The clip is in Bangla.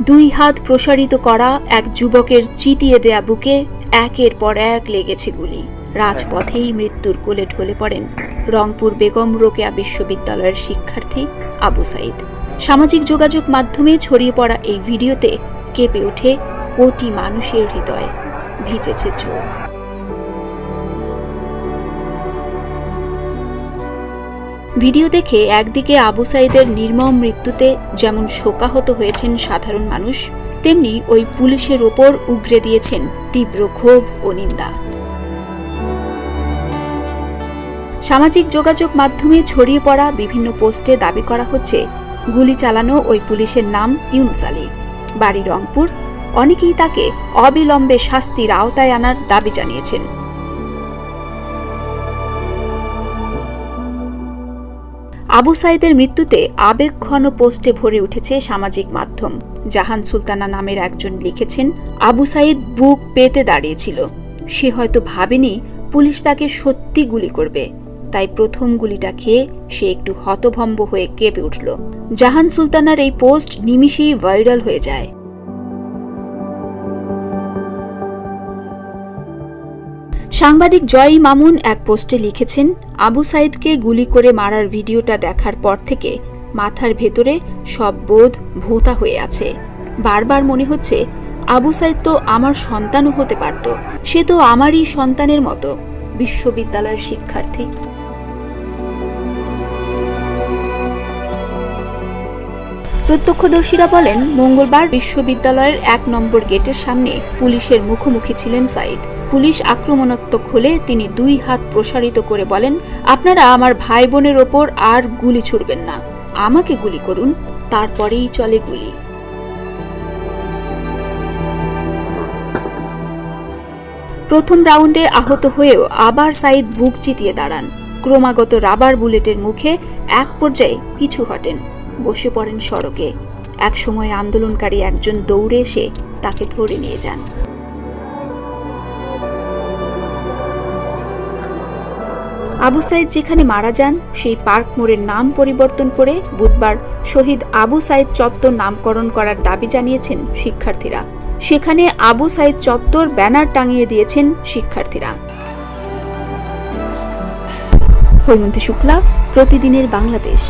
দুই হাত প্রসারিত করা এক যুবকের চিতিয়ে দেয়া বুকে একের পর এক লেগেছে গুলি। রাজপথেই মৃত্যুর কোলে ঢলে পড়েন রংপুর বেগম রোকেয়া বিশ্ববিদ্যালয়ের শিক্ষার্থী আবু সাইদ। সামাজিক যোগাযোগ মাধ্যমে ছড়িয়ে পড়া এই ভিডিওতে কেঁপে ওঠে কোটি মানুষের হৃদয়, ভিজেছে চোখ। ভিডিও দেখে একদিকে আবু সাইদের নির্মম মৃত্যুতে যেমন শোকাহত হয়েছেন সাধারণ মানুষ, তেমনি ওই পুলিশের ওপর উগরে দিয়েছেন তীব্র ক্ষোভ ও নিন্দা। সামাজিক যোগাযোগ মাধ্যমে ছড়িয়ে পড়া বিভিন্ন পোস্টে দাবি করা হচ্ছে গুলি চালানো ওই পুলিশের নাম ইউনুস আলী, বাড়ি রংপুর। অনেকেই তাকে অবিলম্বে শাস্তির আওতায় আনার দাবি জানিয়েছেন। আবু সাইদের মৃত্যুতে আবেগঘন পোস্টে ভরে উঠেছে সামাজিক মাধ্যম। জাহান সুলতানা নামের একজন লিখেছেন, আবু সাইদ বুক পেতে দাঁড়িয়েছিল। সে হয়তো ভাবেনি পুলিশ তাকে সত্যি গুলি করবে, তাই প্রথম গুলিটা খেয়ে সে একটু হতভম্ব হয়ে কেঁপে উঠল। জাহান সুলতানার এই পোস্ট নিমিষেই ভাইরাল হয়ে যায়। সাংবাদিক জয় মামুন এক পোস্টে লিখেছেন, আবু সাইদকে গুলি করে মারার ভিডিওটা দেখার পর থেকে মাথার ভেতরে সব বোধ ভোঁতা হয়ে আছে। বারবার মনে হচ্ছে আবু সাইদ তো আমার সন্তানও হতে পারত, সে তো আমারই সন্তানের মতো, বিশ্ববিদ্যালয়ের শিক্ষার্থী। প্রত্যক্ষদর্শীরা বলেন, মঙ্গলবার বিশ্ববিদ্যালয়ের ১ নম্বর গেটের সামনে পুলিশের মুখোমুখি ছিলেন সাইদ। পুলিশ আক্রমণাত্মক হলে তিনি ২ হাত প্রসারিত করে বলেন, আপনারা আমার ভাই বোনের ওপর আর গুলি ছুড়বেন না, আমাকে গুলি করুন, তারপরেই চলে গুলি। প্রথম রাউন্ডে আহত হয়েও আবার সাইদ বুক চিতিয়ে দাঁড়ান। ক্রমাগত রাবার বুলেটের মুখে এক পর্যায়ে পিছু হটেন, বসে পড়েন সড়কে। একসময় আন্দোলনকারী একজন দৌড়ে এসে তাকে ধরে নিয়ে যান। আবু সাইদ যেখানে মারা যান সেই পার্ক মোড়ের নাম পরিবর্তন করে বুধবার শহীদ আবু সাইদ চত্বর নামকরণ করার দাবি জানিয়েছেন শিক্ষার্থীরা। সেখানে আবু সাইদ চত্বর ব্যানার টাঙিয়ে দিয়েছেন শিক্ষার্থীরা। হৈমন্তী শুক্লা, প্রতিদিনের বাংলাদেশ।